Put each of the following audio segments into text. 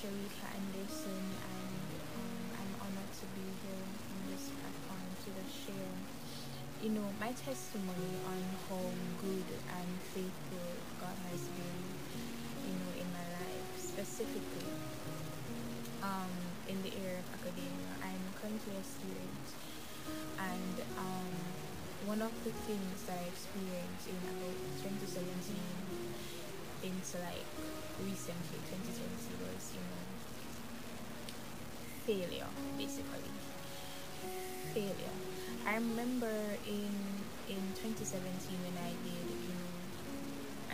Shereka Anderson, and I'm honored to be here on this platform to just share, my testimony on how good and faithful God has been, in my life, specifically in the area of academia. I'm currently a student, and one of the things that I experienced in about 2017 into like recently 2020 was, failure, basically. Failure. I remember in 2017 when I did,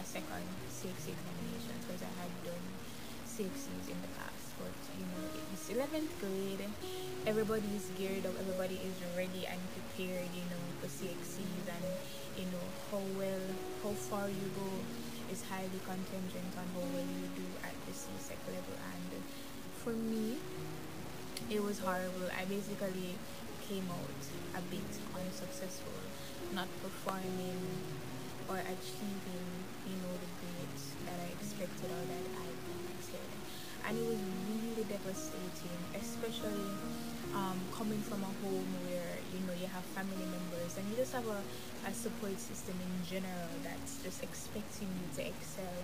a second CXC examination, because I had done CXCs in the past, but it's 11th grade, everybody is geared up, everybody is ready and prepared, for CXCs, and how far you go is highly contingent on how well you do at the CSEC level. And for me, it was horrible. I basically came out a bit unsuccessful, not performing or achieving, the grades that I expected or that I wanted. And it was really devastating, especially coming from a home where, you have family members and you just have a support system in general that's just expecting you to excel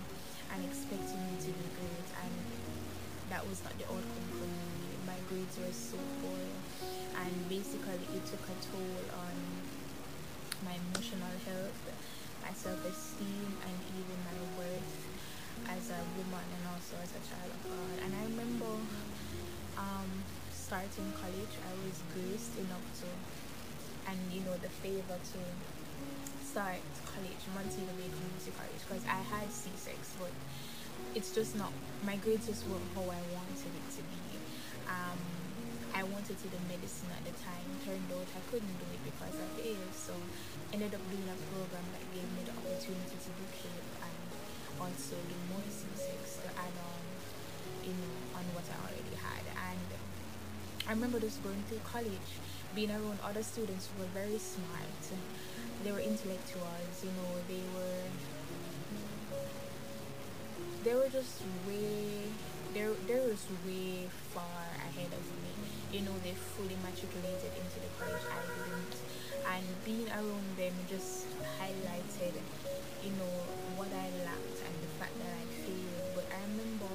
and expecting you to do great. And that was not the outcome for me. My grades were so poor, and basically it took a toll on my emotional health, my self-esteem, and even my worth as a woman and also as a child of God. And I remember starting college, I was graced enough to, and the favor to start college, Montego Bay Community College, because I had C6, but it's just not, my grades just weren't how I wanted it to be. I wanted to do medicine at the time. Turned out I couldn't do it because I failed, so ended up doing a program that gave me the opportunity to do CAPE and also do more C6 to add on, on what I already had. And I remember just going through college, being around other students who were very smart. They were intellectuals, they were just they was way far ahead of me. They fully matriculated into the college I didn't. And being around them just highlighted, what I lacked and the fact that I failed. But I remember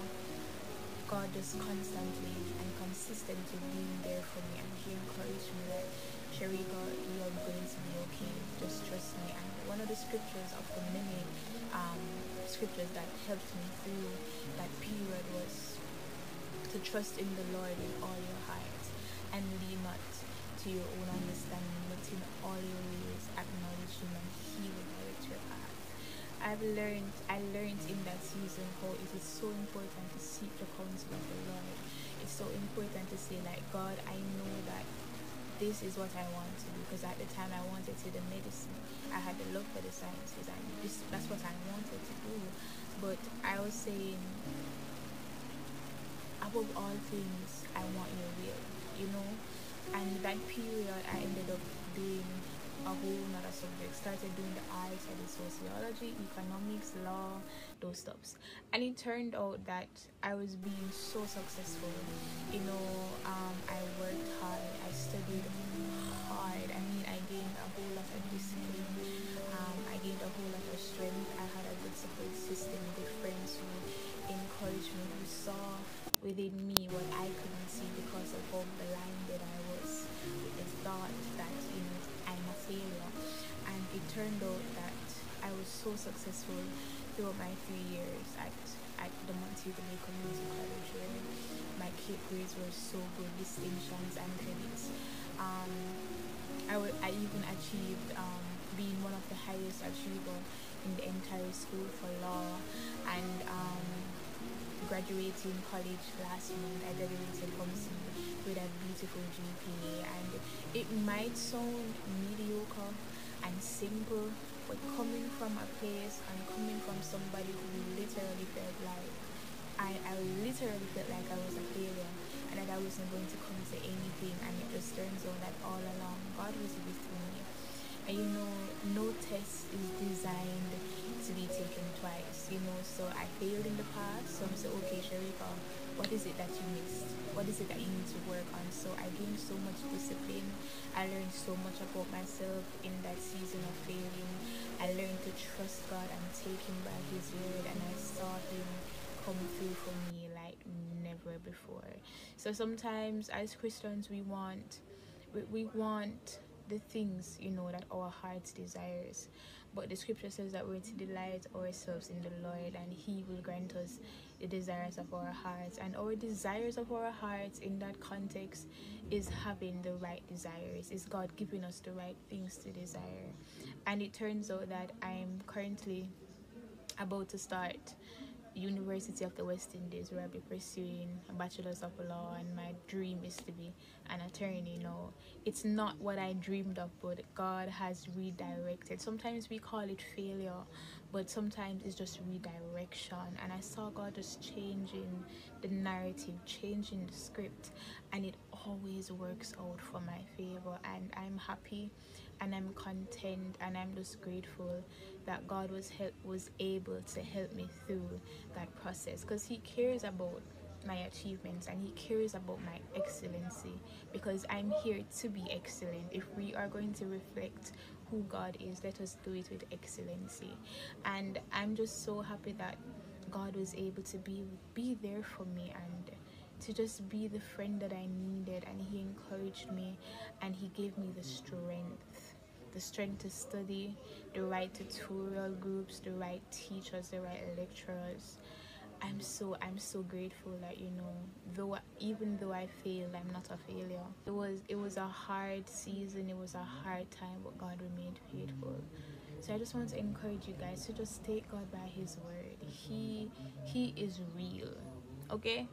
God just constantly and consistently being there for me, and He encouraged me like, Shereka, you're going to be okay. Just trust me. And one of the scriptures of the many scriptures that helped me through that period was to trust in the Lord with all your heart and lean not to your own understanding, but in all your ways acknowledge Him, and He will direct your path. I learned in that season how it is so important to seek the counsel of the Lord. It's so important to say like, God, I know that this is what I want to do, because at the time I wanted to do medicine. I had the love for the sciences, and that's what I wanted to do. But I was saying, above all things, I want your will, And that period, I ended up doing a whole nother subject. Started doing the arts, I did sociology, economics, law, those stuffs. And it turned out that I was being so successful. I worked hard, I studied hard. I mean, I gained a whole lot of discipline. I gained a whole lot of strength. I had a good support system, good friends who encouraged me, who saw within me what I couldn't see because of how blinded I was with the thought that, I'm a failure. And it turned out that I was so successful throughout my 3 years at the Montego Bay Community College, where my CAPE grades were so good, distinctions and credits. I even achieved being one of the highest achiever in the entire school for law, and graduating college last month. I graduated from C with a beautiful GPA, and it might sound mediocre and simple, but coming from a place and coming from somebody who literally felt like I literally felt like I was a failure and that I wasn't going to come to anything, and it just turns out that all along God was with me. And no test is designed to to be taken twice, so I failed in the past. So I'm so, okay, Shereka, what is it that you missed? What is it that you need to work on? So I gained so much discipline. I learned so much about myself in that season of failing. I learned to trust God and take him by his word, and I saw him come through for me like never before. So sometimes as Christians we want the things that our hearts desires, but the scripture says that we're to delight ourselves in the Lord, and he will grant us the desires of our hearts. And our desires of our hearts in that context is having the right desires, is God giving us the right things to desire. And it turns out that I'm currently about to start University of the West Indies, where I'll be pursuing a bachelor's of law, and my dream is to be an attorney. No, it's not what I dreamed of, but God has redirected. Sometimes we call it failure, but sometimes it's just redirection. And I saw God just changing the narrative, changing the script, and it always works out for my favor. And I'm happy and I'm content, and I'm just grateful that God was able to help me through that process, because he cares about my achievements and he cares about my excellency, because I'm here to be excellent. If we are going to reflect who God is, let us do it with excellency. And I'm just so happy that God was able to be there for me, and to just be the friend that I needed, and he encouraged me, and he gave me the strength to study, the right tutorial groups, the right teachers, the right lecturers. I'm so grateful that even though I failed, I'm not a failure. It was a hard season, it was a hard time, but God remained faithful. So I just want to encourage you guys to just take God by his word. He is real, okay?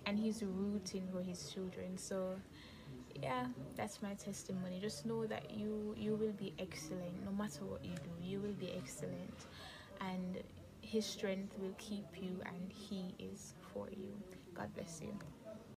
And he's rooting for his children. So yeah, that's my testimony. Just know that you will be excellent. No matter what you do, you will be excellent, and his strength will keep you, and he is for you. God bless you.